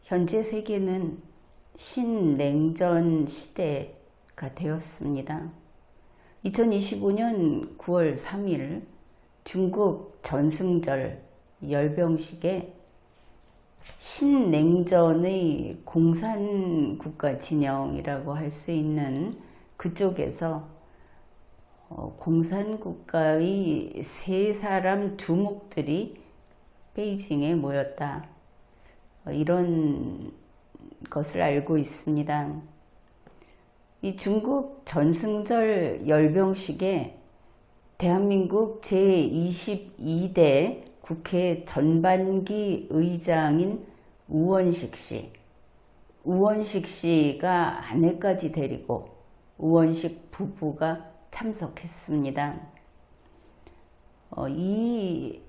현재 세계는 신냉전 시대가 되었습니다. 2025년 9월 3일 중국 전승절 열병식에 신냉전의 공산국가 진영이라고 할 수 있는 그쪽에서 공산국가의 세 사람 두목들이 베이징에 모였다. 이런 것을 알고 있습니다. 이 중국 전승절 열병식에 대한민국 제22대 국회 전반기 의장인 우원식 씨가 아내까지 데리고 우원식 부부가 참석했습니다. 이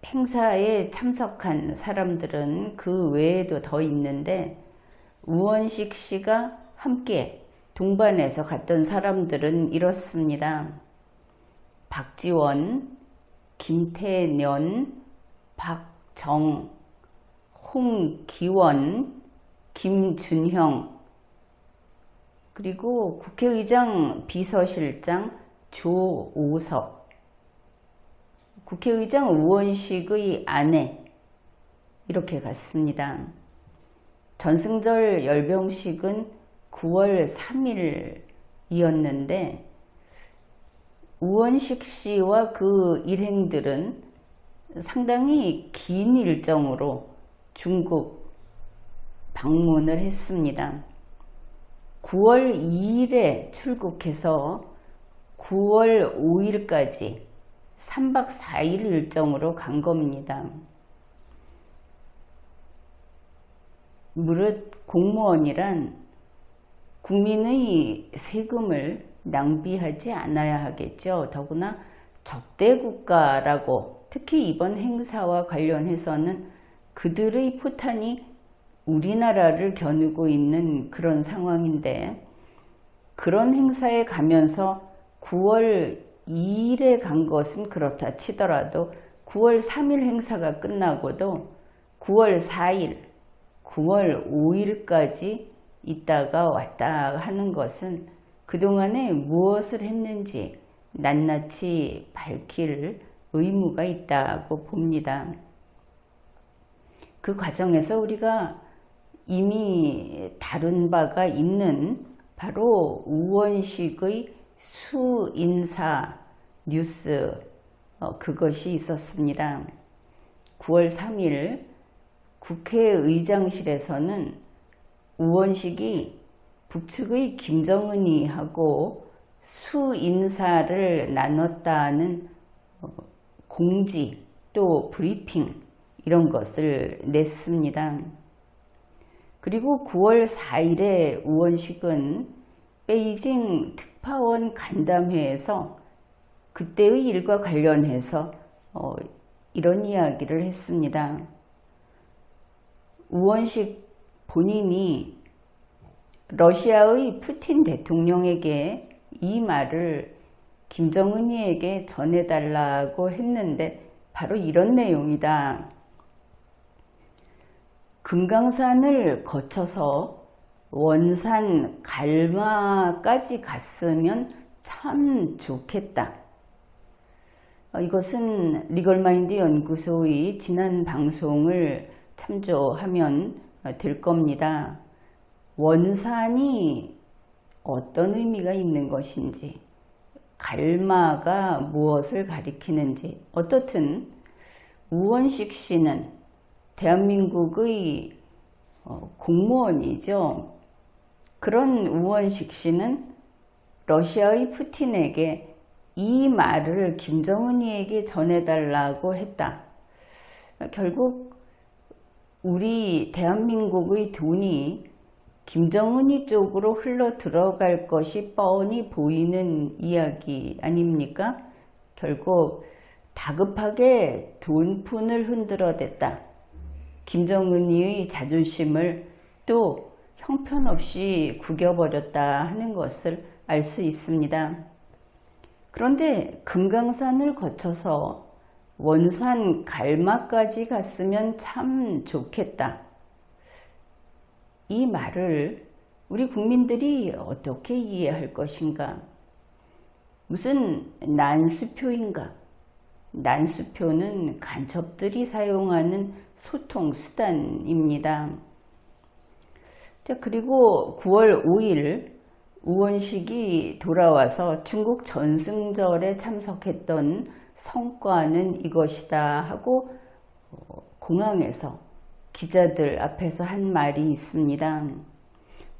행사에 참석한 사람들은 그 외에도 더 있는데 우원식 씨가 함께 동반해서 갔던 사람들은 이렇습니다. 박지원, 김태년, 박정, 홍기원, 김준형, 그리고 국회의장 비서실장 조오석, 국회의장 우원식의 아내, 이렇게 갔습니다. 전승절 열병식은 9월 3일이었는데 우원식 씨와 그 일행들은 상당히 긴 일정으로 중국 방문을 했습니다. 9월 2일에 출국해서 9월 5일까지 3박 4일 일정으로 간 겁니다. 무릇 공무원이란 국민의 세금을 낭비하지 않아야 하겠죠. 더구나 적대국가라고, 특히 이번 행사와 관련해서는 그들의 포탄이 우리나라를 겨누고 있는 그런 상황인데, 그런 행사에 가면서 9월 2일에 간 것은 그렇다 치더라도 9월 3일 행사가 끝나고도 9월 4일, 9월 5일까지 있다가 왔다 하는 것은 그동안에 무엇을 했는지 낱낱이 밝힐 의무가 있다고 봅니다. 그 과정에서 우리가 이미 다룬 바가 있는 바로 우원식의 수인사 뉴스, 그것이 있었습니다. 9월 3일 국회의장실에서는 우원식이 북측의 김정은이하고 수인사를 나눴다는 공지, 또 브리핑, 이런 것을 냈습니다. 그리고 9월 4일에 우원식은 베이징 특파원 간담회에서 그때의 일과 관련해서 이런 이야기를 했습니다. 우원식 본인이 러시아의 푸틴 대통령에게 이 말을 김정은이에게 전해달라고 했는데 바로 이런 내용이다. 금강산을 거쳐서 원산 갈마까지 갔으면 참 좋겠다. 이것은 리걸마인드 연구소의 지난 방송을 참조하면 될 겁니다. 원산이 어떤 의미가 있는 것인지, 갈마가 무엇을 가리키는지, 어떻든 우원식 씨는 대한민국의 공무원이죠. 그런 우원식 씨는 러시아의 푸틴에게 이 말을 김정은이에게 전해달라고 했다. 결국 우리 대한민국의 돈이 김정은이 쪽으로 흘러 들어갈 것이 뻔히 보이는 이야기 아닙니까? 결국 다급하게 돈푼을 흔들어댔다. 김정은이의 자존심을 또 형편없이 구겨버렸다 하는 것을 알 수 있습니다. 그런데 금강산을 거쳐서 원산 갈마까지 갔으면 참 좋겠다. 이 말을 우리 국민들이 어떻게 이해할 것인가? 무슨 난수표인가? 난수표는 간첩들이 사용하는 소통수단입니다. 자, 그리고 9월 5일 우원식이 돌아와서 중국 전승절에 참석했던 성과는 이것이다 하고 공항에서 기자들 앞에서 한 말이 있습니다.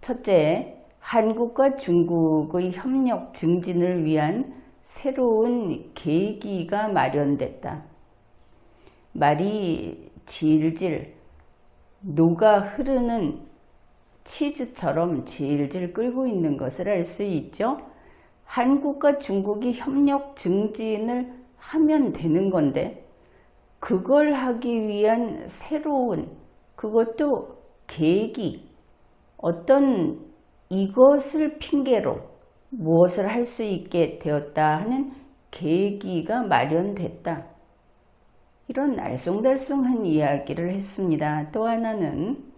첫째, 한국과 중국의 협력 증진을 위한 새로운 계기가 마련됐다. 말이 질질 녹아 흐르는 치즈처럼 질질 끓고 있는 것을 알 수 있죠. 한국과 중국이 협력 증진을 하면 되는 건데 그걸 하기 위한 새로운, 그것도 계기, 어떤 이것을 핑계로 무엇을 할 수 있게 되었다 하는 계기가 마련됐다. 이런 알쏭달쏭한 이야기를 했습니다. 또 하나는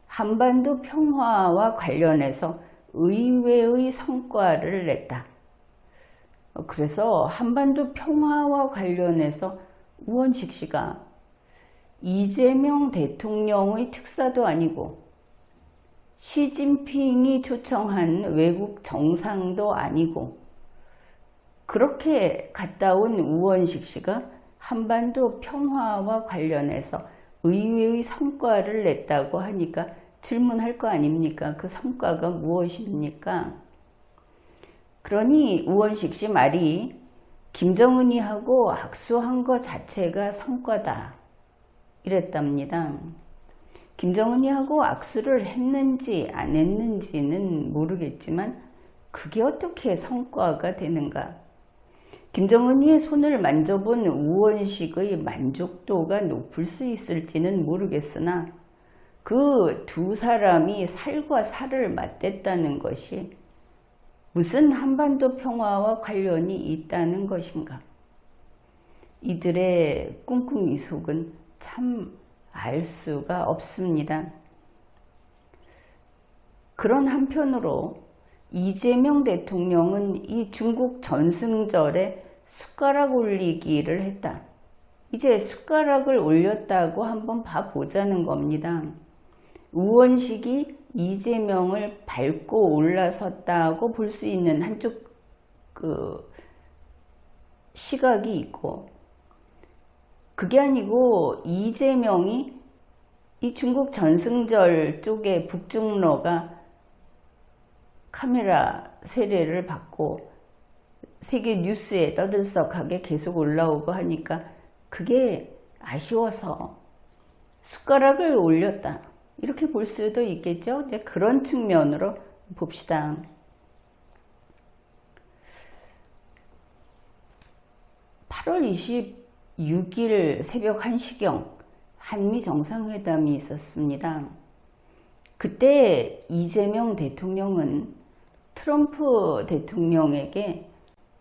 한반도 평화와 관련해서 의외의 성과를 냈다. 그래서 한반도 평화와 관련해서 우원식 씨가 이재명 대통령의 특사도 아니고 시진핑이 초청한 외국 정상도 아니고 그렇게 갔다 온 우원식 씨가 한반도 평화와 관련해서 의외의 성과를 냈다고 하니까 질문할 거 아닙니까? 그 성과가 무엇입니까? 그러니 우원식 씨 말이 김정은이하고 악수한 것 자체가 성과다 이랬답니다. 김정은이하고 악수를 했는지 안 했는지는 모르겠지만 그게 어떻게 성과가 되는가? 김정은이의 손을 만져본 우원식의 만족도가 높을 수 있을지는 모르겠으나 그 두 사람이 살과 살을 맞댔다는 것이 무슨 한반도 평화와 관련이 있다는 것인가? 이들의 꿍꿍이 속은 참 알 수가 없습니다. 그런 한편으로 이재명 대통령은 이 중국 전승절에 숟가락 올리기를 했다. 이제 숟가락을 올렸다고 한번 봐보자는 겁니다. 우원식이 이재명을 밟고 올라섰다고 볼 수 있는 한쪽 시각이 있고, 그게 아니고 이재명이 이 중국 전승절 쪽에 북중로가 카메라 세례를 받고 세계 뉴스에 떠들썩하게 계속 올라오고 하니까 그게 아쉬워서 숟가락을 올렸다, 이렇게 볼 수도 있겠죠. 이제 그런 측면으로 봅시다. (8월 26일) 새벽 1시경 한미 정상회담이 있었습니다. 그때 이재명 대통령은 트럼프 대통령에게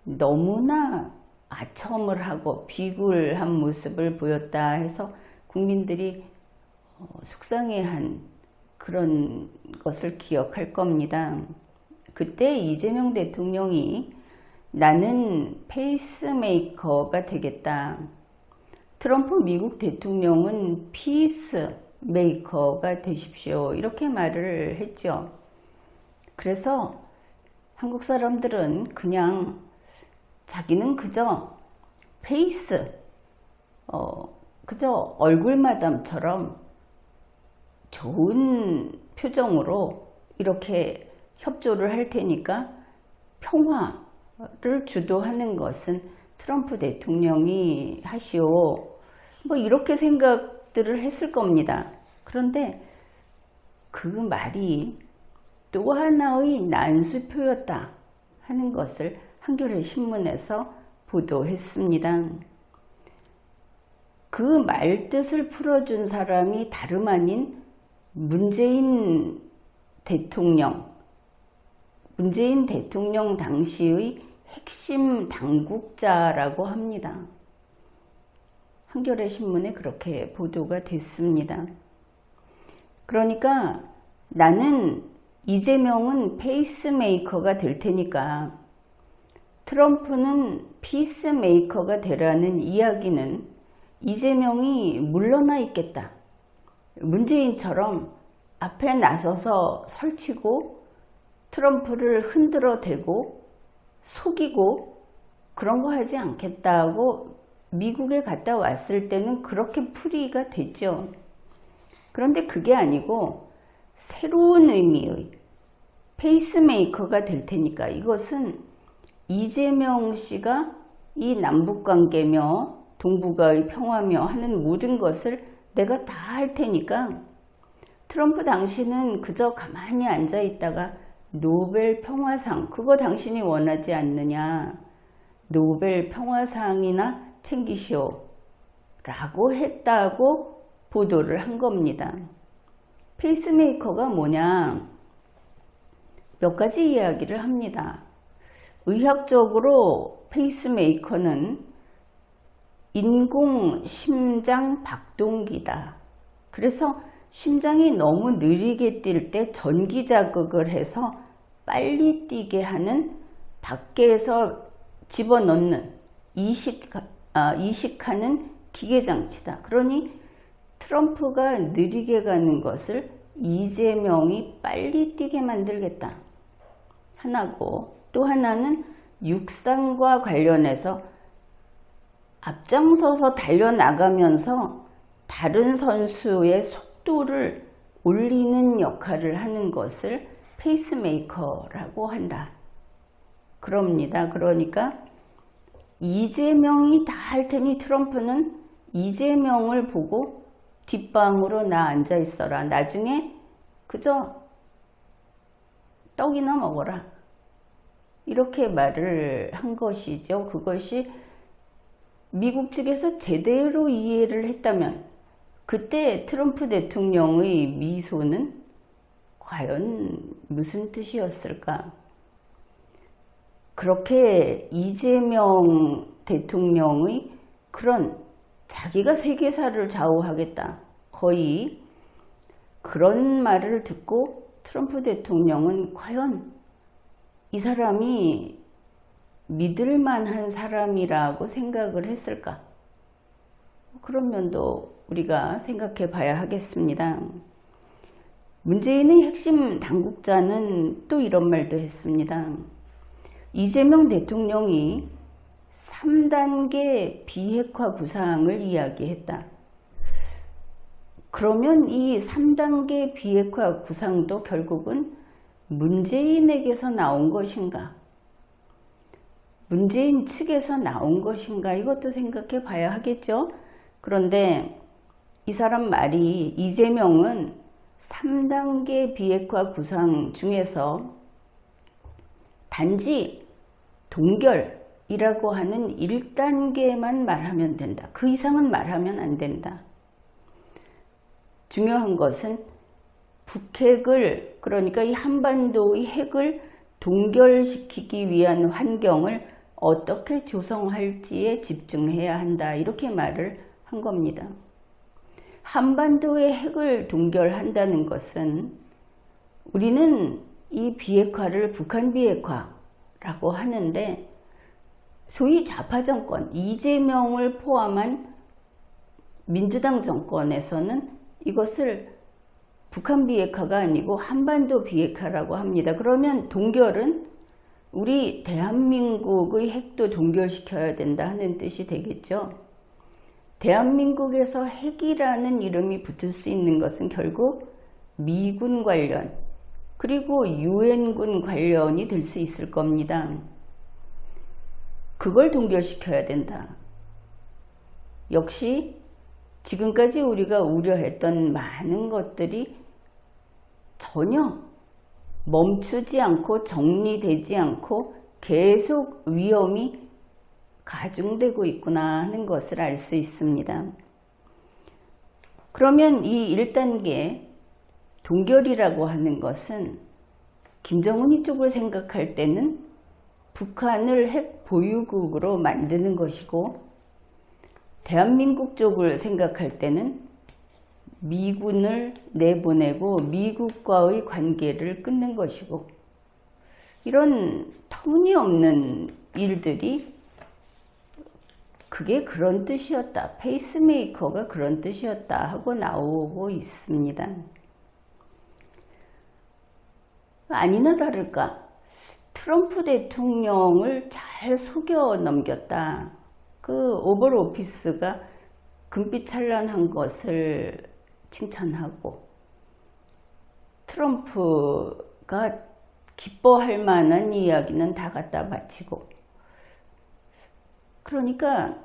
너무나 아첨을 하고 비굴한 모습을 보였다 해서 국민들이 속상해한 그런 것을 기억할 겁니다. 그때 이재명 대통령이 나는 페이스메이커가 되겠다. 트럼프 미국 대통령은 피스메이커가 되십시오. 이렇게 말을 했죠. 그래서 한국 사람들은 그냥 자기는 그저 페이스, 그저 얼굴마담처럼 좋은 표정으로 이렇게 협조를 할 테니까 평화를 주도하는 것은 트럼프 대통령이 하시오. 뭐 이렇게 생각들을 했을 겁니다. 그런데 그 말이 또 하나의 난수표였다 하는 것을 한겨레 신문에서 보도했습니다. 그 말뜻을 풀어준 사람이 다름 아닌 문재인 대통령 당시의 핵심 당국자라고 합니다. 한겨레 신문에 그렇게 보도가 됐습니다. 그러니까 나는 이재명은 페이스메이커가 될 테니까 트럼프는 피스메이커가 되라는 이야기는 이재명이 물러나 있겠다. 문재인처럼 앞에 나서서 설치고 트럼프를 흔들어 대고 속이고 그런 거 하지 않겠다고 미국에 갔다 왔을 때는 그렇게 풀이가 됐죠. 그런데 그게 아니고 새로운 의미의 페이스메이커가 될 테니까 이것은 이재명 씨가 이 남북관계며 동북아의 평화며 하는 모든 것을 내가 다 할 테니까 트럼프 당신은 그저 가만히 앉아 있다가 노벨 평화상 그거 당신이 원하지 않느냐 노벨 평화상이나 챙기시오 라고 했다고 보도를 한 겁니다. 페이스메이커가 뭐냐 몇 가지 이야기를 합니다. 의학적으로 페이스메이커는 인공 심장 박동기다. 그래서 심장이 너무 느리게 뛸 때 전기 자극을 해서 빨리 뛰게 하는 밖에서 집어넣는 이식하는 기계장치다. 그러니 트럼프가 느리게 가는 것을 이재명이 빨리 뛰게 만들겠다. 하나고 또 하나는 육상과 관련해서 앞장서서 달려나가면서 다른 선수의 속도를 올리는 역할을 하는 것을 페이스메이커라고 한다. 그럽니다. 그러니까 이재명이 다 할 테니 트럼프는 이재명을 보고 뒷방으로 나 앉아 있어라. 나중에 그저 떡이나 먹어라. 이렇게 말을 한 것이죠. 그것이 미국 측에서 제대로 이해를 했다면 그때 트럼프 대통령의 미소는 과연 무슨 뜻이었을까? 그렇게 이재명 대통령의 그런 자기가 세계사를 좌우하겠다. 거의 그런 말을 듣고 트럼프 대통령은 과연 이 사람이 믿을 만한 사람이라고 생각을 했을까? 그런 면도 우리가 생각해 봐야 하겠습니다. 문재인의 핵심 당국자는 또 이런 말도 했습니다. 이재명 대통령이 3단계 비핵화 구상을 이야기했다. 그러면 이 3단계 비핵화 구상도 결국은 문재인에게서 나온 것인가? 문재인 측에서 나온 것인가? 이것도 생각해 봐야 하겠죠. 그런데 이 사람 말이 이재명은 3단계 비핵화 구상 중에서 단지 동결이라고 하는 1단계만 말하면 된다. 그 이상은 말하면 안 된다. 중요한 것은 북핵을 그러니까 이 한반도의 핵을 동결시키기 위한 환경을 어떻게 조성할지에 집중해야 한다. 이렇게 말을 한 겁니다. 한반도의 핵을 동결한다는 것은 우리는 이 비핵화를 북한 비핵화라고 하는데 소위 좌파 정권, 이재명을 포함한 민주당 정권에서는 이것을 북한 비핵화가 아니고 한반도 비핵화라고 합니다. 그러면 동결은 우리 대한민국의 핵도 동결시켜야 된다 하는 뜻이 되겠죠. 대한민국에서 핵이라는 이름이 붙을 수 있는 것은 결국 미군 관련 그리고 유엔군 관련이 될 수 있을 겁니다. 그걸 동결시켜야 된다. 역시 지금까지 우리가 우려했던 많은 것들이 전혀 멈추지 않고 정리되지 않고 계속 위험이 가중되고 있구나 하는 것을 알 수 있습니다. 그러면 이 1단계 동결이라고 하는 것은 김정은이 쪽을 생각할 때는 북한을 핵 보유국으로 만드는 것이고 대한민국 쪽을 생각할 때는 미군을 내보내고 미국과의 관계를 끊는 것이고, 이런 터무니없는 일들이 그게 그런 뜻이었다, 페이스메이커가 그런 뜻이었다 하고 나오고 있습니다. 아니나 다를까 트럼프 대통령을 잘 속여 넘겼다. 그 오벌 오피스가 금빛 찬란한 것을 칭찬하고, 트럼프가 기뻐할 만한 이야기는 다 갖다 바치고, 그러니까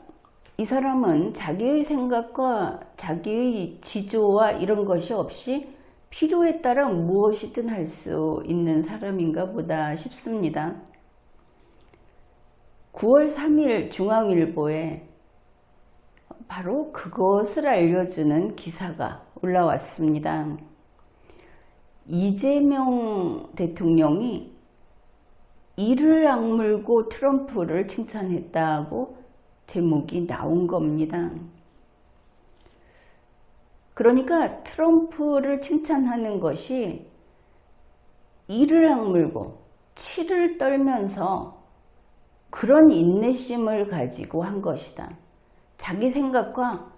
이 사람은 자기의 생각과 자기의 지조와 이런 것이 없이 필요에 따라 무엇이든 할 수 있는 사람인가 보다 싶습니다. 9월 3일 중앙일보에 바로 그것을 알려주는 기사가 올라왔습니다. 이재명 대통령이 이를 악물고 트럼프를 칭찬했다고 제목이 나온 겁니다. 그러니까 트럼프를 칭찬하는 것이 이를 악물고 치를 떨면서 그런 인내심을 가지고 한 것이다. 자기 생각과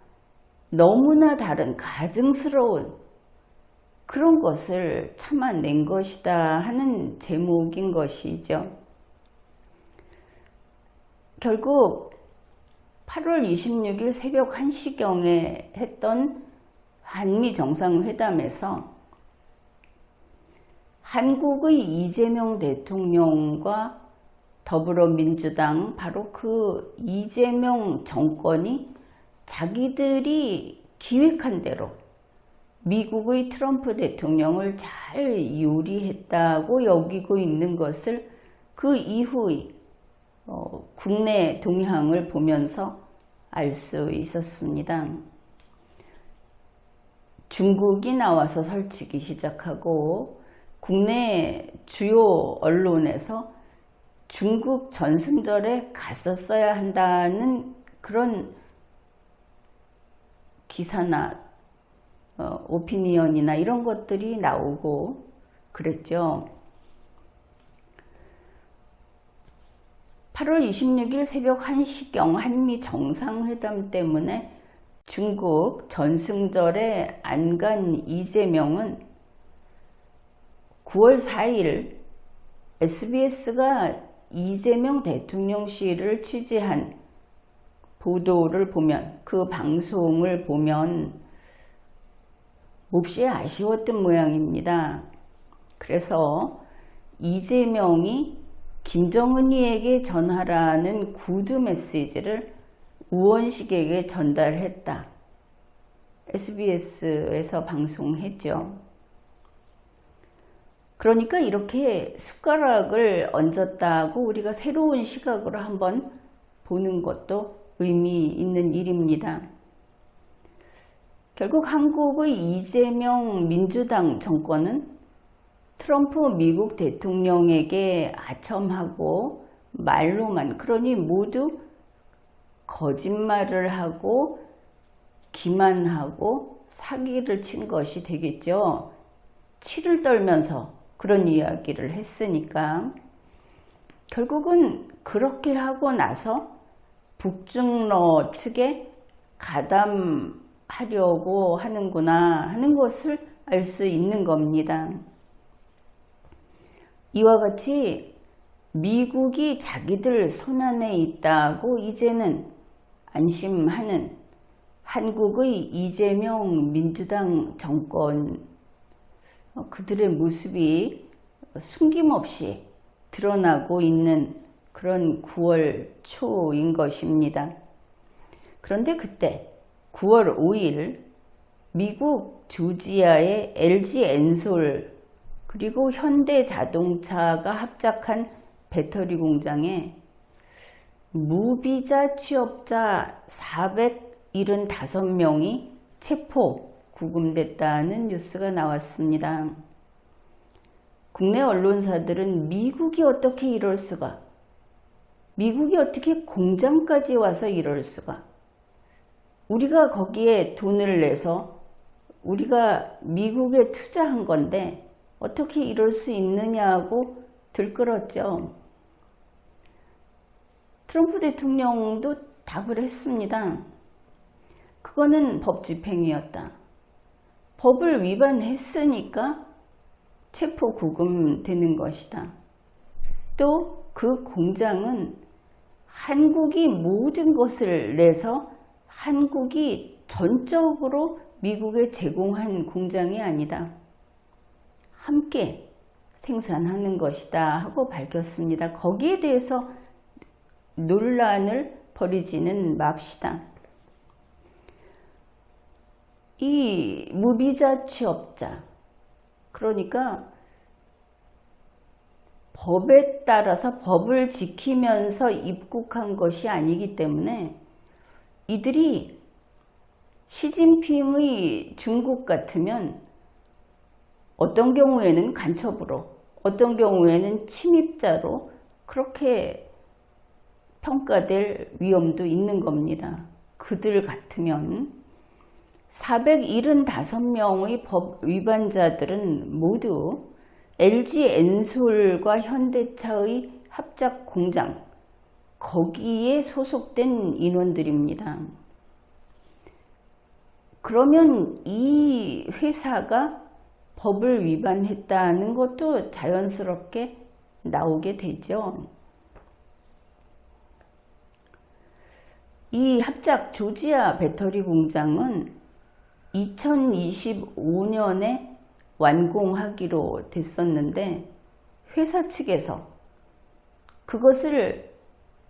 너무나 다른 가증스러운 그런 것을 참아낸 것이다 하는 제목인 것이죠. 결국 8월 26일 새벽 1시경에 했던 한미 정상회담에서 한국의 이재명 대통령과 더불어민주당, 바로 그 이재명 정권이 자기들이 기획한 대로 미국의 트럼프 대통령을 잘 요리했다고 여기고 있는 것을 그 이후의 국내 동향을 보면서 알 수 있었습니다. 중국이 나와서 설치기 시작하고, 국내 주요 언론에서 중국 전승절에 갔었어야 한다는 그런 기사나 오피니언이나 이런 것들이 나오고 그랬죠. 8월 26일 새벽 1시경 한미 정상회담 때문에 중국 전승절에 안 간 이재명은 9월 4일 SBS가 이재명 대통령실을 취재한 보도를 보면, 그 방송을 보면 몹시 아쉬웠던 모양입니다. 그래서 이재명이 김정은이에게 전하라는 구두 메시지를 우원식에게 전달했다. SBS에서 방송했죠. 그러니까 이렇게 숟가락을 얹었다고 우리가 새로운 시각으로 한번 보는 것도 의미 있는 일입니다. 결국 한국의 이재명 민주당 정권은 트럼프 미국 대통령에게 아첨하고 말로만, 그러니 모두 거짓말을 하고 기만하고 사기를 친 것이 되겠죠. 치를 떨면서 그런 이야기를 했으니까. 결국은 그렇게 하고 나서 북중러 측에 가담하려고 하는구나 하는 것을 알 수 있는 겁니다. 이와 같이 미국이 자기들 손안에 있다고 이제는 안심하는 한국의 이재명 민주당 정권, 그들의 모습이 숨김없이 드러나고 있는 그런 9월 초인 것입니다. 그런데 그때 9월 5일 미국 조지아의 LG 엔솔 그리고 현대자동차가 합작한 배터리 공장에 무비자 취업자 475명이 체포 구금됐다는 뉴스가 나왔습니다. 국내 언론사들은 미국이 어떻게 이럴 수가, 미국이 어떻게 공장까지 와서 이럴 수가, 우리가 거기에 돈을 내서 우리가 미국에 투자한 건데 어떻게 이럴 수 있느냐고 들끓었죠. 트럼프 대통령도 답을 했습니다. 그거는 법 집행이었다. 법을 위반했으니까 체포 구금되는 것이다. 또 그 공장은 한국이 모든 것을 내서 한국이 전적으로 미국에 제공한 공장이 아니다. 함께 생산하는 것이다 하고 밝혔습니다. 거기에 대해서 논란을 벌이지는 맙시다. 이 무비자 취업자, 그러니까 법에 따라서 법을 지키면서 입국한 것이 아니기 때문에 이들이 시진핑의 중국 같으면 어떤 경우에는 간첩으로, 어떤 경우에는 침입자로 그렇게 평가될 위험도 있는 겁니다. 그들 같으면 475명의 법 위반자들은 모두 LG 엔솔과 현대차의 합작 공장, 거기에 소속된 인원들입니다. 그러면 이 회사가 법을 위반했다는 것도 자연스럽게 나오게 되죠. 이 합작 조지아 배터리 공장은 2025년에 완공하기로 됐었는데 회사 측에서 그것을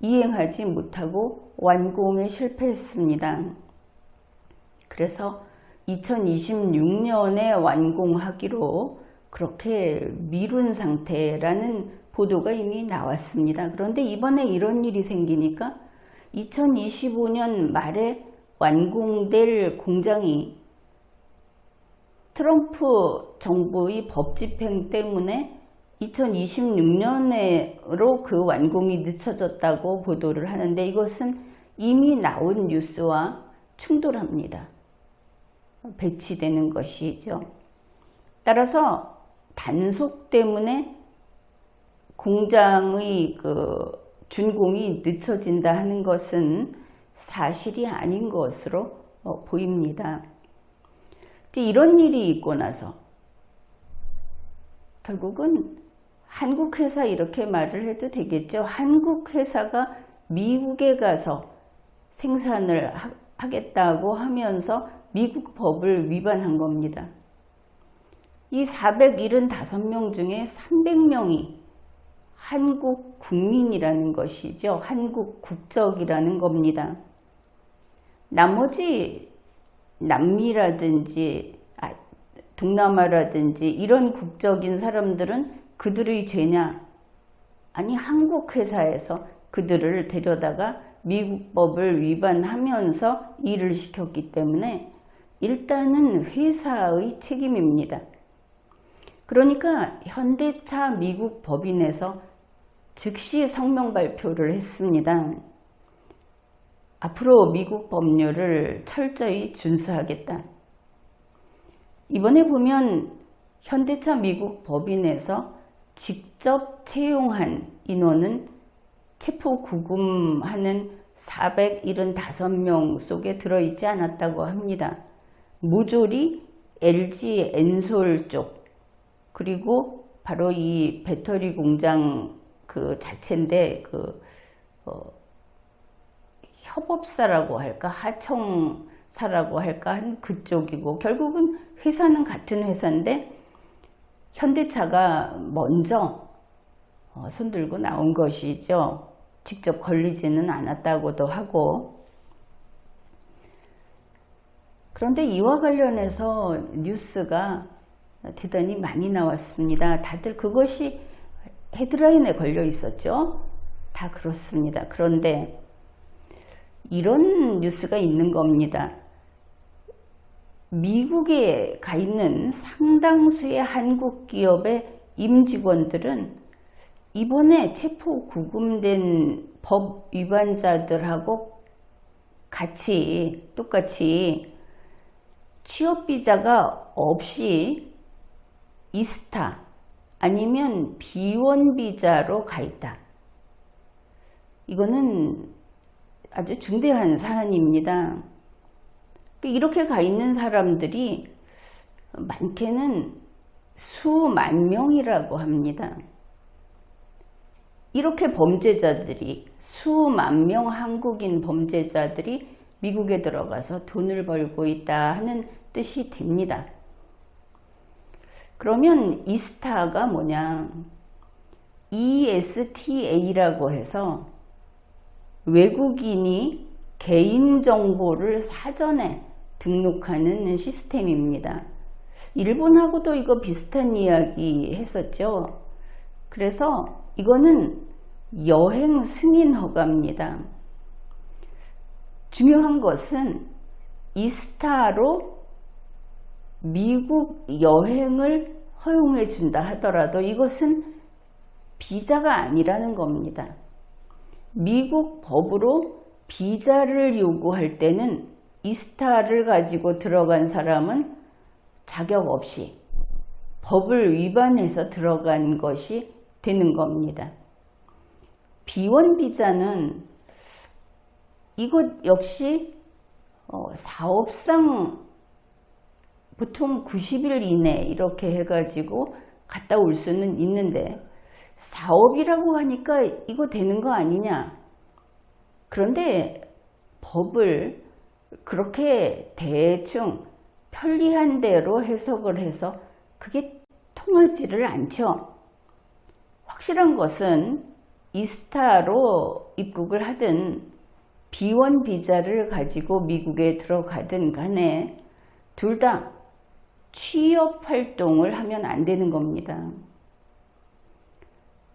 이행하지 못하고 완공에 실패했습니다. 그래서 2026년에 완공하기로 그렇게 미룬 상태라는 보도가 이미 나왔습니다. 그런데 이번에 이런 일이 생기니까 2025년 말에 완공될 공장이 트럼프 정부의 법 집행 때문에 2026년으로 그 완공이 늦춰졌다고 보도를 하는데 이것은 이미 나온 뉴스와 충돌합니다. 배치되는 것이죠. 따라서 단속 때문에 공장의 준공이 늦춰진다 하는 것은 사실이 아닌 것으로 보입니다. 이런 일이 있고 나서 결국은 한국 회사 이렇게 말을 해도 되겠죠. 한국 회사가 미국에 가서 생산을 하겠다고 하면서 미국 법을 위반한 겁니다. 이 475명 중에 300명이 한국 국민이라는 것이죠. 한국 국적이라는 겁니다. 나머지 남미라든지 동남아라든지 이런 국적인 사람들은 그들의 죄냐? 아니, 한국 회사에서 그들을 데려다가 미국 법을 위반하면서 일을 시켰기 때문에 일단은 회사의 책임입니다. 그러니까 현대차 미국 법인에서 즉시 성명 발표를 했습니다. 앞으로 미국 법률을 철저히 준수하겠다. 이번에 보면 현대차 미국 법인에서 직접 채용한 인원은 체포 구금하는 475명 속에 들어있지 않았다고 합니다. 모조리 LG 엔솔 쪽, 그리고 바로 이 배터리 공장 그 자체인데 협업사라고 할까, 하청사라고 할까 한 그쪽이고, 결국은 회사는 같은 회사인데 현대차가 먼저 손들고 나온 것이죠. 직접 걸리지는 않았다고도 하고. 그런데 이와 관련해서 뉴스가 대단히 많이 나왔습니다. 다들 그것이 헤드라인에 걸려 있었죠. 다 그렇습니다. 그런데 이런 뉴스가 있는 겁니다. 미국에 가 있는 상당수의 한국 기업의 임직원들은 이번에 체포 구금된 법 위반자들하고 똑같이 취업비자가 없이 이스타 아니면 B1비자로 가 있다. 이거는 아주 중대한 사안입니다. 이렇게 가 있는 사람들이 많게는 수만 명이라고 합니다. 이렇게 범죄자들이 수만 명 한국인 범죄자들이 미국에 들어가서 돈을 벌고 있다 하는 뜻이 됩니다. 그러면 이스타가 뭐냐? ESTA라고 해서 외국인이 개인정보를 사전에 등록하는 시스템입니다. 일본하고도 이거 비슷한 이야기 했었죠. 그래서 이거는 여행 승인 허가입니다. 중요한 것은 이스타로 미국 여행을 허용해 준다 하더라도 이것은 비자가 아니라는 겁니다. 미국 법으로 비자를 요구할 때는 이스타를 가지고 들어간 사람은 자격 없이 법을 위반해서 들어간 것이 되는 겁니다. B1 비자는 이것 역시 사업상 보통 90일 이내 이렇게 해가지고 갔다 올 수는 있는데 사업이라고 하니까 이거 되는 거 아니냐. 그런데 법을 그렇게 대충 편리한 대로 해석을 해서 그게 통하지를 않죠. 확실한 것은 이스타로 입국을 하든 B1 비자를 가지고 미국에 들어가든 간에 둘 다 취업 활동을 하면 안 되는 겁니다.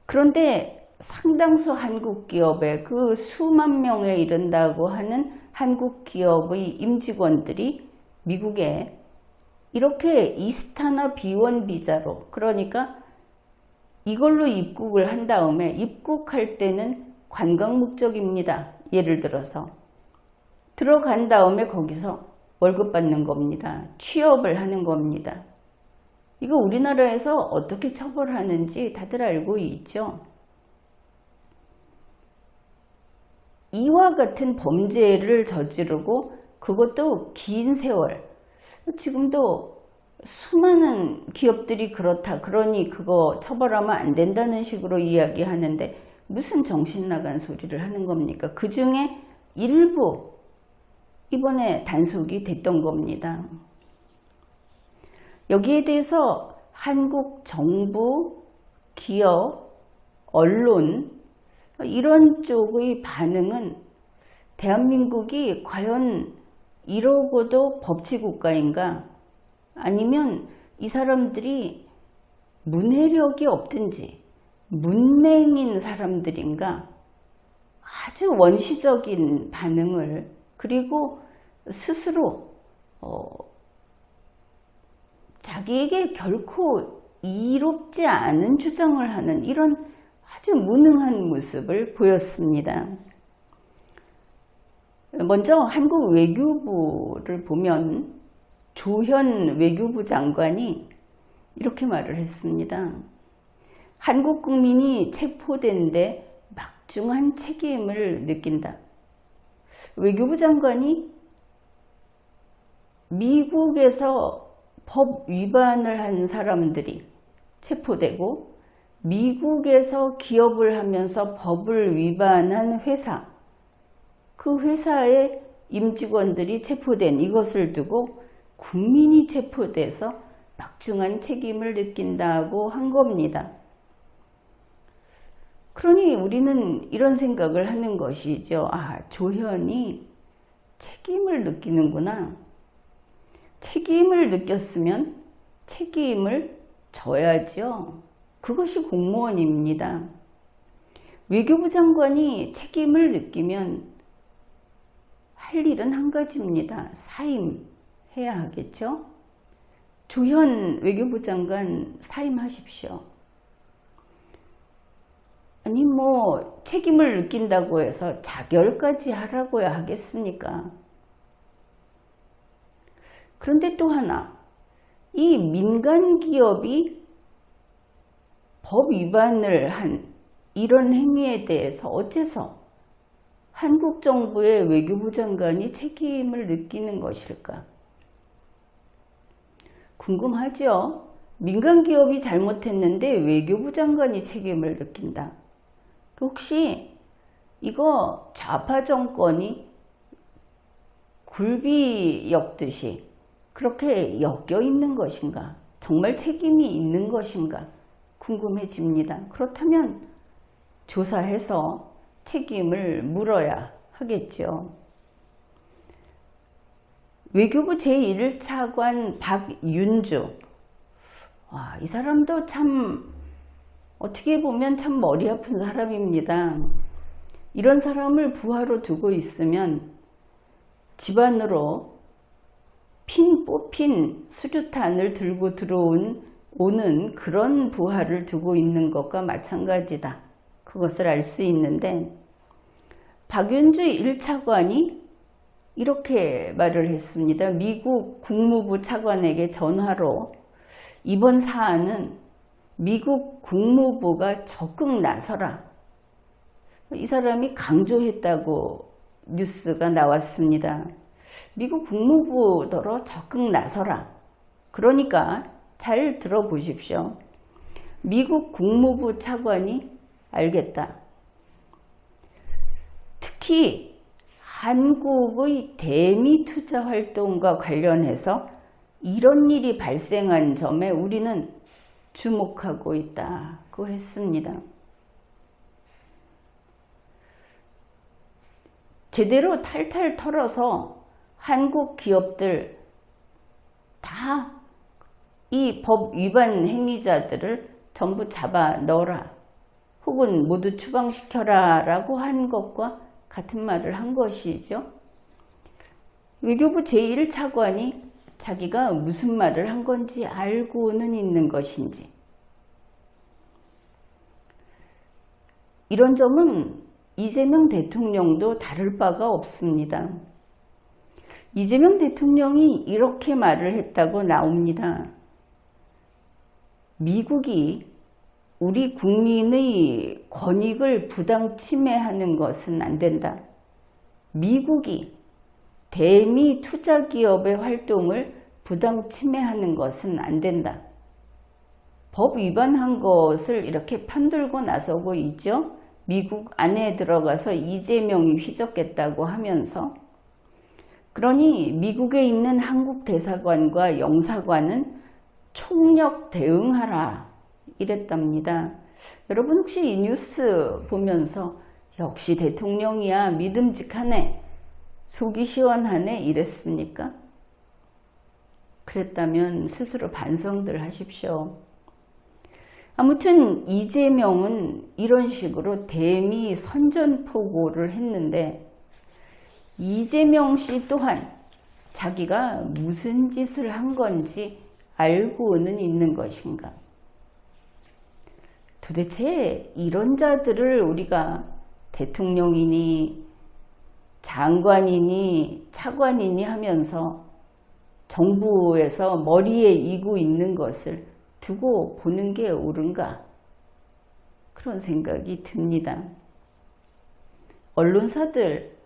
그런데 상당수 한국 기업의 그 수만 명에 이른다고 하는 한국 기업의 임직원들이 미국에 이렇게 이스타나 B1 비자로, 그러니까 이걸로 입국을 한 다음에 입국할 때는 관광 목적입니다. 예를 들어서 들어간 다음에 거기서 월급 받는 겁니다. 취업을 하는 겁니다. 이거 우리나라에서 어떻게 처벌하는지 다들 알고 있죠? 이와 같은 범죄를 저지르고 그것도 긴 세월, 지금도 수많은 기업들이 그렇다, 그러니 그거 처벌하면 안 된다는 식으로 이야기하는데 무슨 정신 나간 소리를 하는 겁니까? 그 중에 일부 이번에 단속이 됐던 겁니다. 여기에 대해서 한국 정부, 기업, 언론 이런 쪽의 반응은 대한민국이 과연 이러고도 법치국가인가, 아니면 이 사람들이 문해력이 없든지 문맹인 사람들인가, 아주 원시적인 반응을, 그리고 스스로 자기에게 결코 이롭지 않은 주장을 하는 이런 아주 무능한 모습을 보였습니다. 먼저 한국 외교부를 보면 조현 외교부 장관이 이렇게 말을 했습니다. 한국 국민이 체포된 데 막중한 책임을 느낀다. 외교부 장관이 미국에서 법 위반을 한 사람들이 체포되고 미국에서 기업을 하면서 법을 위반한 회사, 그 회사의 임직원들이 체포된 이것을 두고 국민이 체포돼서 막중한 책임을 느낀다고 한 겁니다. 그러니 우리는 이런 생각을 하는 것이죠. 아, 조현이 책임을 느끼는구나. 책임을 느꼈으면 책임을 져야죠. 그것이 공무원입니다. 외교부 장관이 책임을 느끼면 할 일은 한 가지입니다. 사임해야 하겠죠. 조현 외교부 장관 사임하십시오. 아니 뭐 책임을 느낀다고 해서 자결까지 하라고야 하겠습니까? 그런데 또 하나, 이 민간 기업이 법 위반을 한 이런 행위에 대해서 어째서 한국 정부의 외교부 장관이 책임을 느끼는 것일까? 궁금하죠? 민간 기업이 잘못했는데 외교부 장관이 책임을 느낀다. 혹시 이거 좌파 정권이 굴비 엮듯이 그렇게 엮여 있는 것인가? 정말 책임이 있는 것인가? 궁금해집니다. 그렇다면 조사해서 책임을 물어야 하겠죠. 외교부 제1차관 박윤주. 이 사람도 참 어떻게 보면 참 머리 아픈 사람입니다. 이런 사람을 부하로 두고 있으면 집안으로 핀 뽑힌 수류탄을 들고 오는 그런 부하를 두고 있는 것과 마찬가지다. 그것을 알 수 있는데 박윤주 1차관이 이렇게 말을 했습니다. 미국 국무부 차관에게 전화로 이번 사안은 미국 국무부가 적극 나서라. 이 사람이 강조했다고 뉴스가 나왔습니다. 미국 국무부더러 적극 나서라. 그러니까 잘 들어보십시오. 미국 국무부 차관이 알겠다. 특히 한국의 대미 투자 활동과 관련해서 이런 일이 발생한 점에 우리는 주목하고 있다고 했습니다. 제대로 탈탈 털어서 한국 기업들 다 이 법 위반 행위자들을 전부 잡아 넣어라. 혹은 모두 추방시켜라 라고 한 것과 같은 말을 한 것이죠. 외교부 제1차관이 자기가 무슨 말을 한 건지 알고는 있는 것인지. 이런 점은 이재명 대통령도 다를 바가 없습니다. 이재명 대통령이 이렇게 말을 했다고 나옵니다. 미국이 우리 국민의 권익을 부당 침해하는 것은 안 된다. 미국이 대미 투자기업의 활동을 부당 침해하는 것은 안 된다. 법 위반한 것을 이렇게 편들고 나서고 있죠. 미국 안에 들어가서 이재명이 휘젓겠다고 하면서. 그러니 미국에 있는 한국 대사관과 영사관은 총력 대응하라 이랬답니다. 여러분 혹시 이 뉴스 보면서 역시 대통령이야 믿음직하네, 속이 시원하네 이랬습니까? 그랬다면 스스로 반성들 하십시오. 아무튼 이재명은 이런 식으로 대미 선전포고를 했는데 이재명 씨 또한 자기가 무슨 짓을 한 건지 알고는 있는 것인가? 도대체 이런 자들을 우리가 대통령이니 장관이니 차관이니 하면서 정부에서 머리에 이고 있는 것을 두고 보는 게 옳은가? 그런 생각이 듭니다. 언론사들,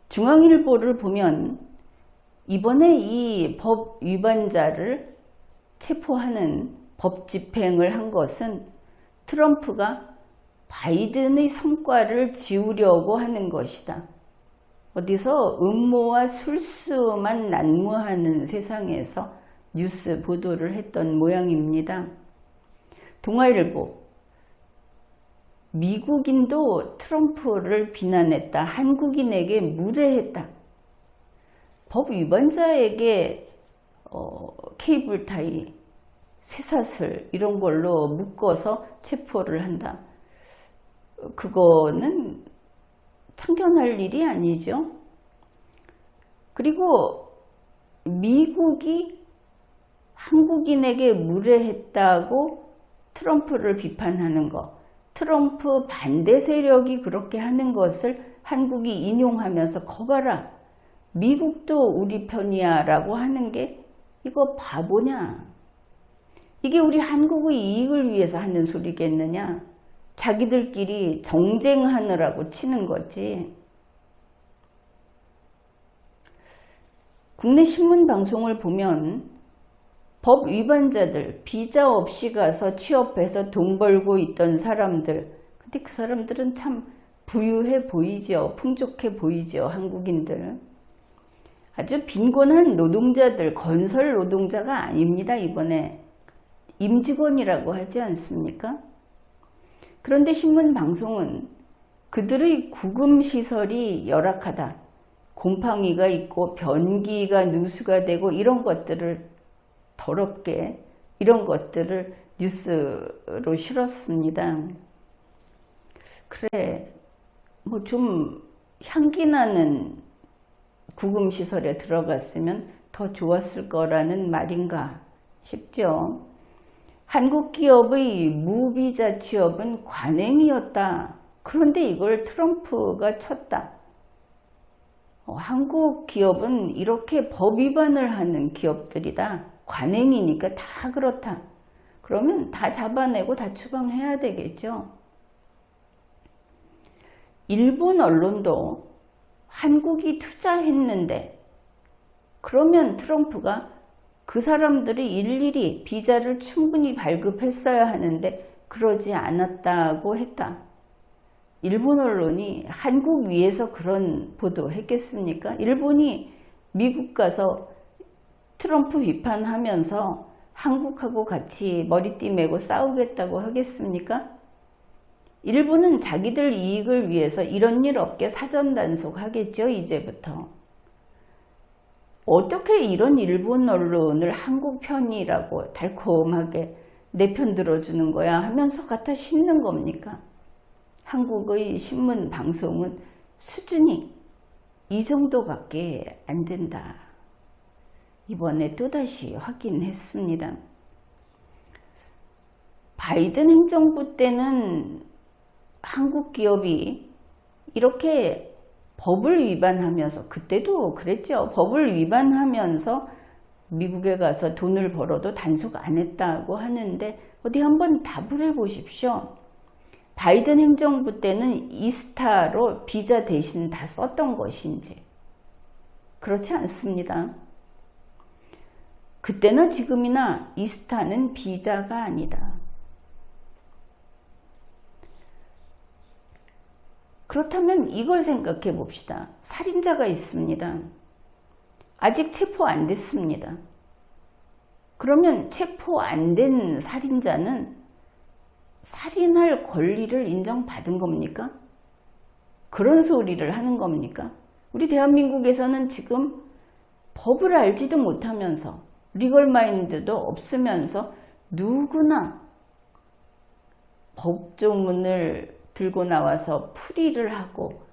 중앙일보를 보면 이번에 이 법 위반자를 체포하는 법 집행을 한 것은 트럼프가 바이든의 성과를 지우려고 하는 것이다. 어디서 음모와 술수만 난무하는 세상에서 뉴스 보도를 했던 모양입니다. 동아일보, 미국인도 트럼프를 비난했다. 한국인에게 무례했다. 법 위반자에게 케이블 타이, 쇠사슬 이런 걸로 묶어서 체포를 한다. 그거는 참견할 일이 아니죠. 그리고 미국이 한국인에게 무례했다고 트럼프를 비판하는 것, 트럼프 반대 세력이 그렇게 하는 것을 한국이 인용하면서 거봐라, 미국도 우리 편이야 라고 하는 게 이거 바보냐? 이게 우리 한국의 이익을 위해서 하는 소리겠느냐? 자기들끼리 정쟁하느라고 치는 거지. 국내 신문 방송을 보면 법 위반자들, 비자 없이 가서 취업해서 돈 벌고 있던 사람들, 근데 그 사람들은 참 부유해 보이죠. 풍족해 보이죠. 한국인들. 아주 빈곤한 노동자들, 건설 노동자가 아닙니다. 이번에 임직원이라고 하지 않습니까? 그런데 신문 방송은 그들의 구금시설이 열악하다, 곰팡이가 있고 변기가 누수가 되고 이런 것들을 더럽게, 이런 것들을 뉴스로 실었습니다. 그래, 뭐 좀 향기 나는 구금시설에 들어갔으면 더 좋았을 거라는 말인가 싶죠. 한국 기업의 무비자 취업은 관행이었다. 그런데 이걸 트럼프가 쳤다. 한국 기업은 이렇게 법 위반을 하는 기업들이다. 관행이니까 다 그렇다. 그러면 다 잡아내고 다 추방해야 되겠죠. 일본 언론도 한국이 투자했는데, 그러면 트럼프가 그 사람들이 일일이 비자를 충분히 발급했어야 하는데 그러지 않았다고 했다. 일본 언론이 한국 위에서 그런 보도했겠습니까? 일본이 미국 가서 트럼프 비판하면서 한국하고 같이 머리띠 메고 싸우겠다고 하겠습니까? 일본은 자기들 이익을 위해서 이런 일 없게 사전 단속하겠죠, 이제부터. 어떻게 이런 일본 언론을 한국 편이라고 달콤하게 내 편 들어주는 거야 하면서 갖다 싣는 겁니까? 한국의 신문 방송은 수준이 이 정도밖에 안 된다. 이번에 또다시 확인했습니다. 바이든 행정부 때는 한국 기업이 이렇게 법을 위반하면서, 그때도 그랬죠. 법을 위반하면서 미국에 가서 돈을 벌어도 단속 안 했다고 하는데 어디 한번 답을 해보십시오. 바이든 행정부 때는 이스타로 비자 대신 다 썼던 것인지. 그렇지 않습니다. 그때나 지금이나 이스타는 비자가 아니다. 그렇다면 이걸 생각해 봅시다. 살인자가 있습니다. 아직 체포 안 됐습니다. 그러면 체포 안 된 살인자는 살인할 권리를 인정받은 겁니까? 그런 소리를 하는 겁니까? 우리 대한민국에서는 지금 법을 알지도 못하면서, 리걸마인드도 없으면서 누구나 법조문을 들고 나와서 풀이를 하고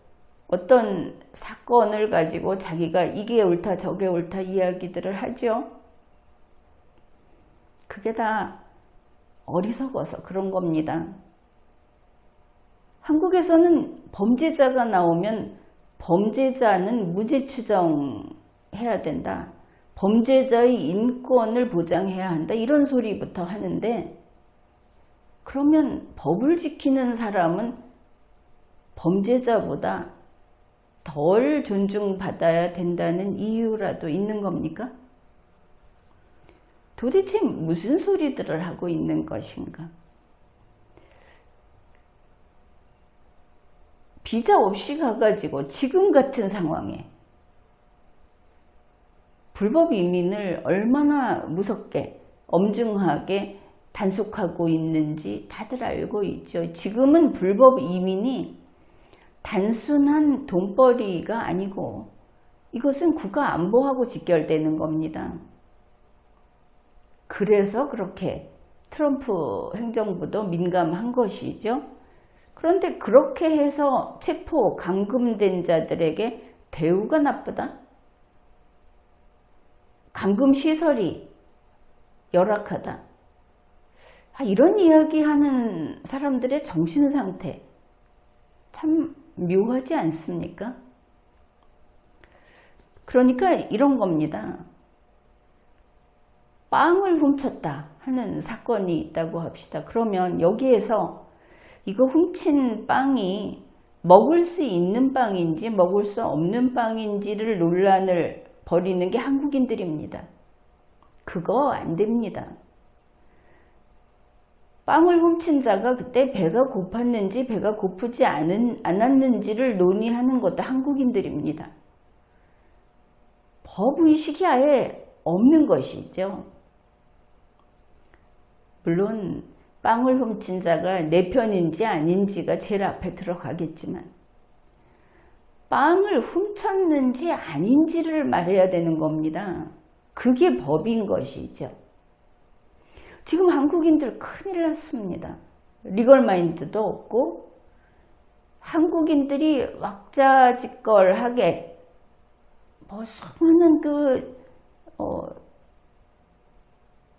어떤 사건을 가지고 자기가 이게 옳다 저게 옳다 이야기들을 하죠. 그게 다 어리석어서 그런 겁니다. 한국에서는 범죄자가 나오면 범죄자는 무죄 추정해야 된다. 범죄자의 인권을 보장해야 한다. 이런 소리부터 하는데, 그러면 법을 지키는 사람은 범죄자보다 덜 존중받아야 된다는 이유라도 있는 겁니까? 도대체 무슨 소리들을 하고 있는 것인가? 비자 없이 가가지고 지금 같은 상황에 불법 이민을 얼마나 무섭게 엄중하게 단속하고 있는지 다들 알고 있죠. 지금은 불법 이민이 단순한 돈벌이가 아니고 이것은 국가 안보하고 직결되는 겁니다. 그래서 그렇게 트럼프 행정부도 민감한 것이죠. 그런데 그렇게 해서 체포, 감금된 자들에게 대우가 나쁘다? 감금시설이 열악하다? 이런 이야기하는 사람들의 정신상태 참 묘하지 않습니까? 그러니까 이런 겁니다. 빵을 훔쳤다 하는 사건이 있다고 합시다. 그러면 여기에서 이거 훔친 빵이 먹을 수 있는 빵인지 먹을 수 없는 빵인지를 논란을 벌이는 게 한국인들입니다. 그거 안 됩니다. 빵을 훔친 자가 그때 배가 고팠는지 배가 고프지 않았는지를 논의하는 것도 한국인들입니다. 법의식이 아예 없는 것이죠. 물론 빵을 훔친 자가 내 편인지 아닌지가 제일 앞에 들어가겠지만 빵을 훔쳤는지 아닌지를 말해야 되는 겁니다. 그게 법인 것이죠. 지금 한국인들 큰일 났습니다. 리걸마인드도 없고 한국인들이 왁자지껄하게 수많은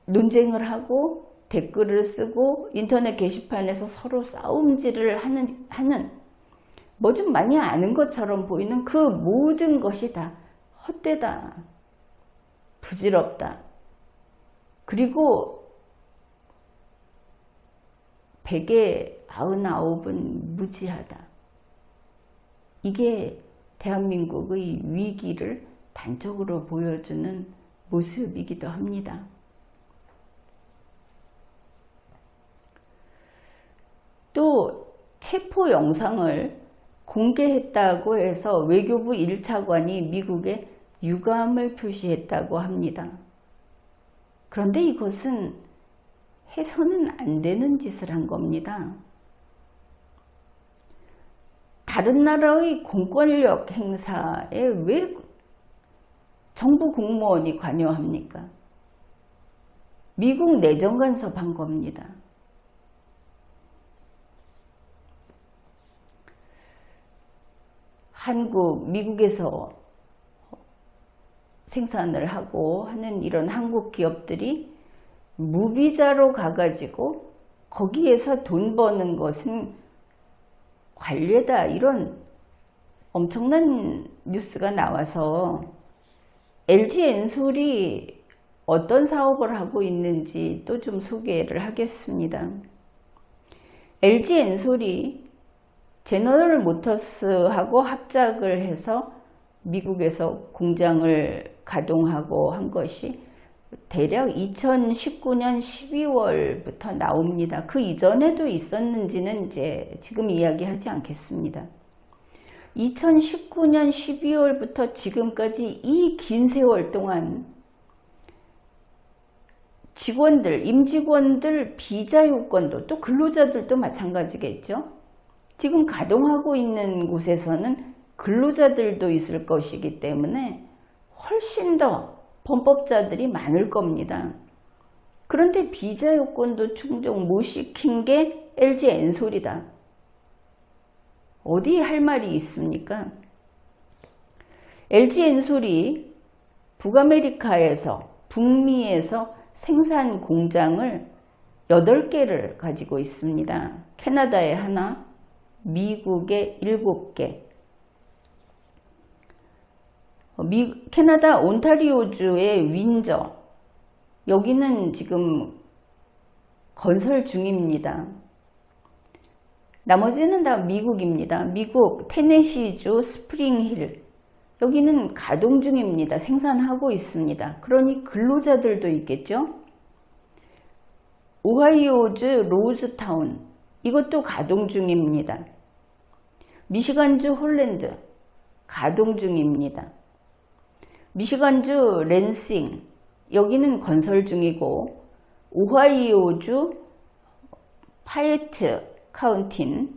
논쟁을 하고 댓글을 쓰고 인터넷 게시판에서 서로 싸움질을 하는 뭐 좀 많이 아는 것처럼 보이는 그 모든 것이 다 헛되다, 부질없다, 그리고 100에 99은 무지하다. 이게 대한민국의 위기를 단적으로 보여주는 모습이기도 합니다. 또 체포 영상을 공개했다고 해서 외교부 1차관이 미국에 유감을 표시했다고 합니다. 그런데 이것은 해서는 안 되는 짓을 한 겁니다. 다른 나라의 공권력 행사에 왜 정부 공무원이 관여합니까? 미국 내정 간섭한 겁니다. 미국에서 생산을 하고 하는 이런 한국 기업들이 무비자로 가가지고 거기에서 돈 버는 것은 관례다, 이런 엄청난 뉴스가 나와서 LG엔솔이 어떤 사업을 하고 있는지 또 좀 소개를 하겠습니다. LG엔솔이 제너럴 모터스하고 합작을 해서 미국에서 공장을 가동하고 한 것이 대략 2019년 12월부터 나옵니다. 그 이전에도 있었는지는 이제 지금 이야기하지 않겠습니다. 2019년 12월부터 지금까지 이 긴 세월 동안 직원들, 임직원들 비자 요건도, 또 근로자들도 마찬가지겠죠. 지금 가동하고 있는 곳에서는 근로자들도 있을 것이기 때문에 훨씬 더 범법자들이 많을 겁니다. 그런데 비자 요건도 충족 못 시킨 게 LG엔솔이다. 어디 할 말이 있습니까? LG엔솔이 북아메리카에서, 북미에서 생산 공장을 8개를 가지고 있습니다. 캐나다에 하나, 미국에 7개. 캐나다 온타리오주의 윈저, 여기는 지금 건설 중입니다. 나머지는 다 미국입니다. 미국 테네시주 스프링힐, 여기는 가동 중입니다. 생산하고 있습니다. 그러니 근로자들도 있겠죠. 오하이오주 로즈타운, 이것도 가동 중입니다. 미시간주 홀랜드 가동 중입니다. 미시간주 랜싱, 여기는 건설 중이고, 오하이오주 파예트 카운틴,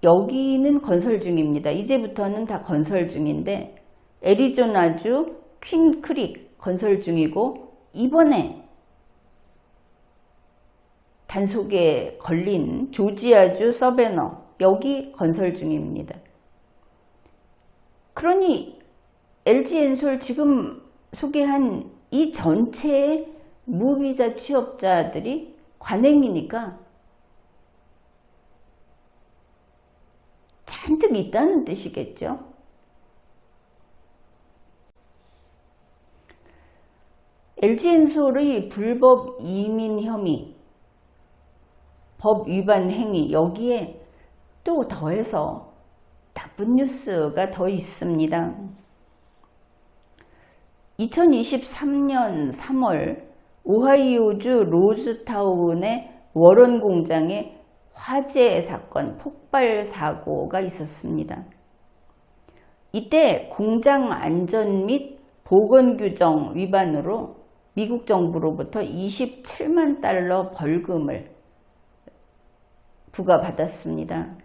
여기는 건설 중입니다. 이제부터는 다 건설 중인데, 애리조나주 퀸크릭 건설 중이고, 이번에 단속에 걸린 조지아주 서베너, 여기 건설 중입니다. 그러니 LG엔솔 지금 소개한 이 전체의 무비자 취업자들이 관행이니까 잔뜩 있다는 뜻이겠죠. LG엔솔의 불법 이민 혐의, 법 위반 행위, 여기에 또 더해서 나쁜 뉴스가 더 있습니다. 2023년 3월 오하이오주 로즈타운의 워런 공장에 화재 사건, 폭발 사고가 있었습니다. 이때 공장 안전 및 보건 규정 위반으로 미국 정부로부터 27만 달러 벌금을 부과받았습니다.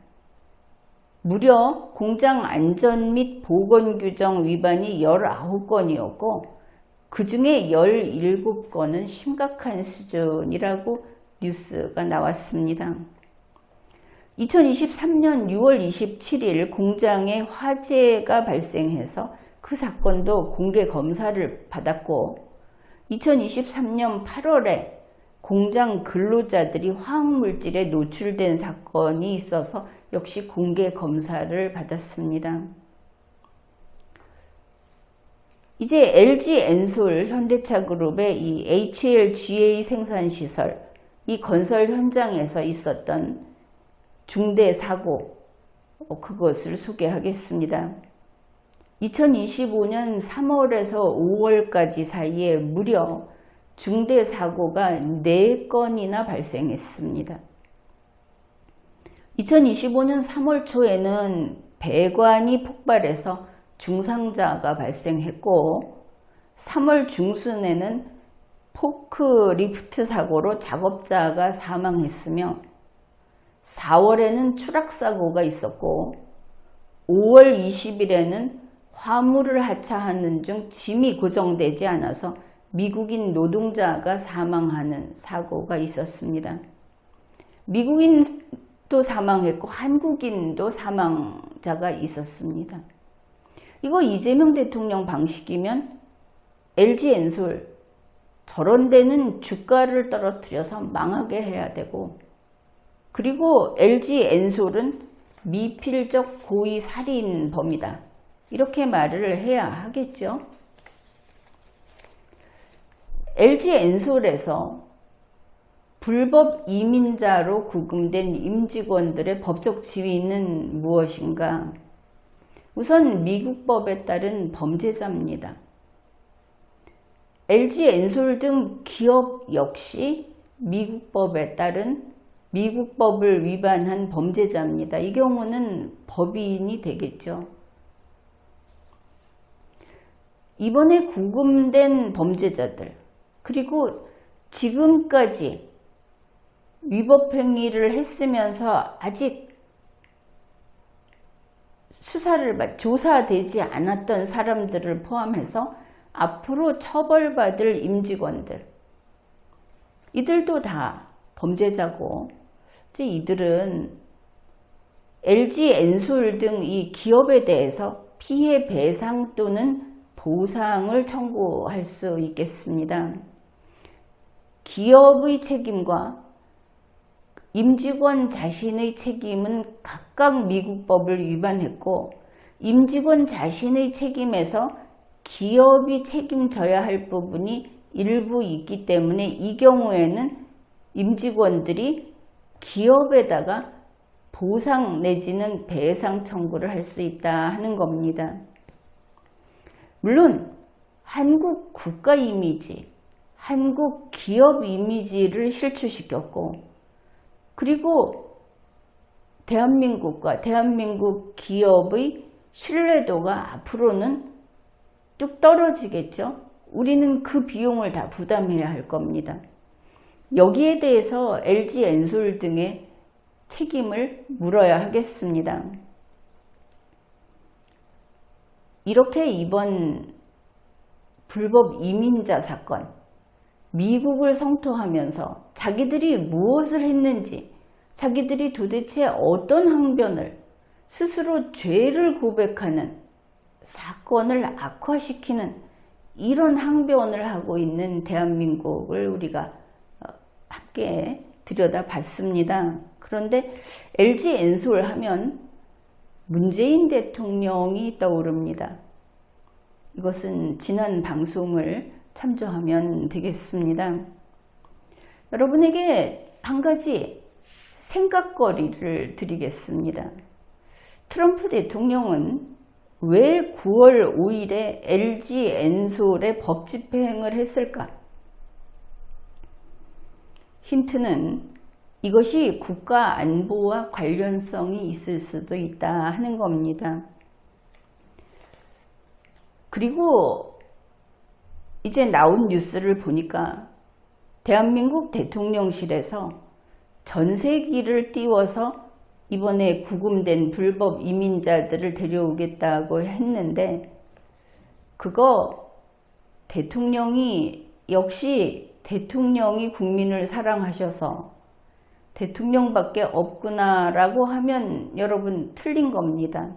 무려 공장 안전 및 보건 규정 위반이 19건이었고 그 중에 17건은 심각한 수준이라고 뉴스가 나왔습니다. 2023년 6월 27일 공장에 화재가 발생해서 그 사건도 공개 검사를 받았고 2023년 8월에 공장 근로자들이 화학물질에 노출된 사건이 있어서 역시 공개 검사를 받았습니다. 이제 LG엔솔 현대차그룹의 이 HLGA 생산시설, 이 건설 현장에서 있었던 중대 사고, 그것을 소개하겠습니다. 2025년 3월에서 5월까지 사이에 무려 중대 사고가 4건이나 발생했습니다. 2025년 3월 초에는 배관이 폭발해서 중상자가 발생했고 3월 중순에는 포크리프트 사고로 작업자가 사망했으며 4월에는 추락사고가 있었고 5월 20일에는 화물을 하차하는 중 짐이 고정되지 않아서 미국인 노동자가 사망하는 사고가 있었습니다. 미국인도 사망했고 한국인도 사망자가 있었습니다. 이거 이재명 대통령 방식이면 LG엔솔 저런 데는 주가를 떨어뜨려서 망하게 해야 되고 그리고 LG엔솔은 미필적 고의 살인범이다. 이렇게 말을 해야 하겠죠. LG엔솔에서 불법 이민자로 구금된 임직원들의 법적 지위는 무엇인가? 우선 미국 법에 따른 범죄자입니다. LG엔솔 등 기업 역시 미국 법에 따른 미국 법을 위반한 범죄자입니다. 이 경우는 법인이 되겠죠. 이번에 구금된 범죄자들 그리고 지금까지 위법 행위를 했으면서 아직 조사되지 않았던 사람들을 포함해서 앞으로 처벌받을 임직원들 이들도 다 범죄자고 이들은 LG엔솔 등 이 기업에 대해서 피해 배상 또는 보상을 청구할 수 있겠습니다. 기업의 책임과 임직원 자신의 책임은 각각 미국 법을 위반했고 임직원 자신의 책임에서 기업이 책임져야 할 부분이 일부 있기 때문에 이 경우에는 임직원들이 기업에다가 보상 내지는 배상 청구를 할 수 있다 하는 겁니다. 물론 한국 국가 이미지, 한국 기업 이미지를 실추시켰고 그리고 대한민국과 대한민국 기업의 신뢰도가 앞으로는 뚝 떨어지겠죠. 우리는 그 비용을 다 부담해야 할 겁니다. 여기에 대해서 LG엔솔 등의 책임을 물어야 하겠습니다. 이렇게 이번 불법 이민자 사건, 미국을 성토하면서 자기들이 무엇을 했는지, 자기들이 도대체 어떤 항변을 스스로 죄를 고백하는 사건을 악화시키는 이런 항변을 하고 있는 대한민국을 우리가 함께 들여다봤습니다. 그런데 LG엔솔 하면 문재인 대통령이 떠오릅니다. 이것은 지난 방송을 참조하면 되겠습니다. 여러분에게 한 가지 생각거리를 드리겠습니다. 트럼프 대통령은 왜 9월 5일에 LG 엔솔의 법 집행을 했을까? 힌트는 이것이 국가 안보와 관련성이 있을 수도 있다 하는 겁니다. 그리고 이제 나온 뉴스를 보니까 대한민국 대통령실에서 전세기를 띄워서 이번에 구금된 불법 이민자들을 데려오겠다고 했는데, 그거 역시 대통령이 국민을 사랑하셔서 대통령밖에 없구나라고 하면 여러분 틀린 겁니다.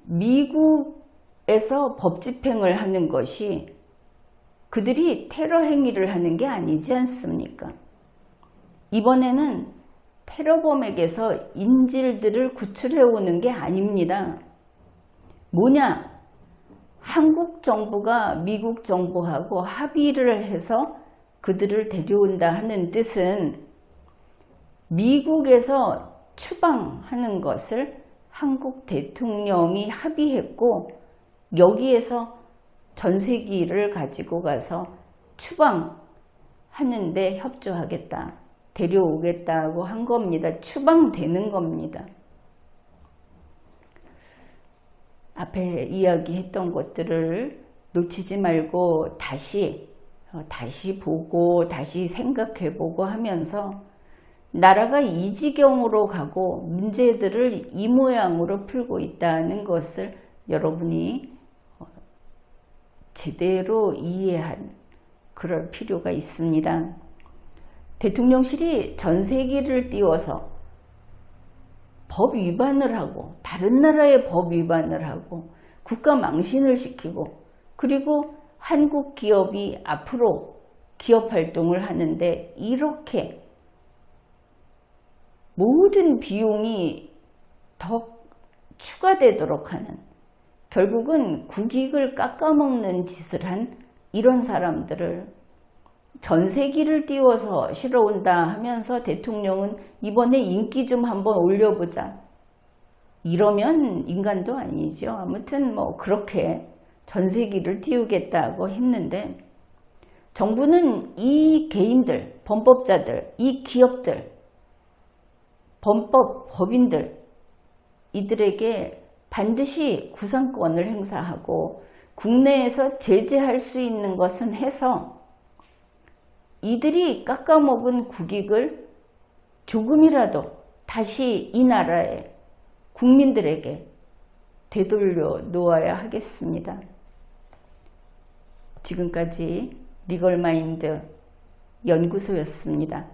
미국에서 법 집행을 하는 것이 그들이 테러 행위를 하는 게 아니지 않습니까? 이번에는 테러범에게서 인질들을 구출해 오는 게 아닙니다. 뭐냐? 한국 정부가 미국 정부하고 합의를 해서 그들을 데려온다 하는 뜻은 미국에서 추방하는 것을 한국 대통령이 합의했고, 여기에서 전세기를 가지고 가서 추방하는데 협조하겠다, 데려오겠다고 한 겁니다. 추방되는 겁니다. 앞에 이야기했던 것들을 놓치지 말고 다시 보고 다시 생각해보고 하면서 나라가 이 지경으로 가고 문제들을 이 모양으로 풀고 있다는 것을 여러분이 제대로 이해한 그럴 필요가 있습니다. 대통령실이 전세기를 띄워서 법 위반을 하고 다른 나라의 법 위반을 하고 국가 망신을 시키고, 그리고 한국 기업이 앞으로 기업 활동을 하는데 이렇게 모든 비용이 더 추가되도록 하는, 결국은 국익을 깎아먹는 짓을 한 이런 사람들을 전세기를 띄워서 실어온다 하면서 대통령은 이번에 인기 좀 한번 올려보자, 이러면 인간도 아니죠. 아무튼 뭐 그렇게 전세기를 띄우겠다고 했는데, 정부는 이 개인들, 범법자들, 이 기업들, 법인들, 이들에게 반드시 구상권을 행사하고 국내에서 제재할 수 있는 것은 해서 이들이 깎아먹은 국익을 조금이라도 다시 이 나라의 국민들에게 되돌려 놓아야 하겠습니다. 지금까지 리걸마인드 연구소였습니다.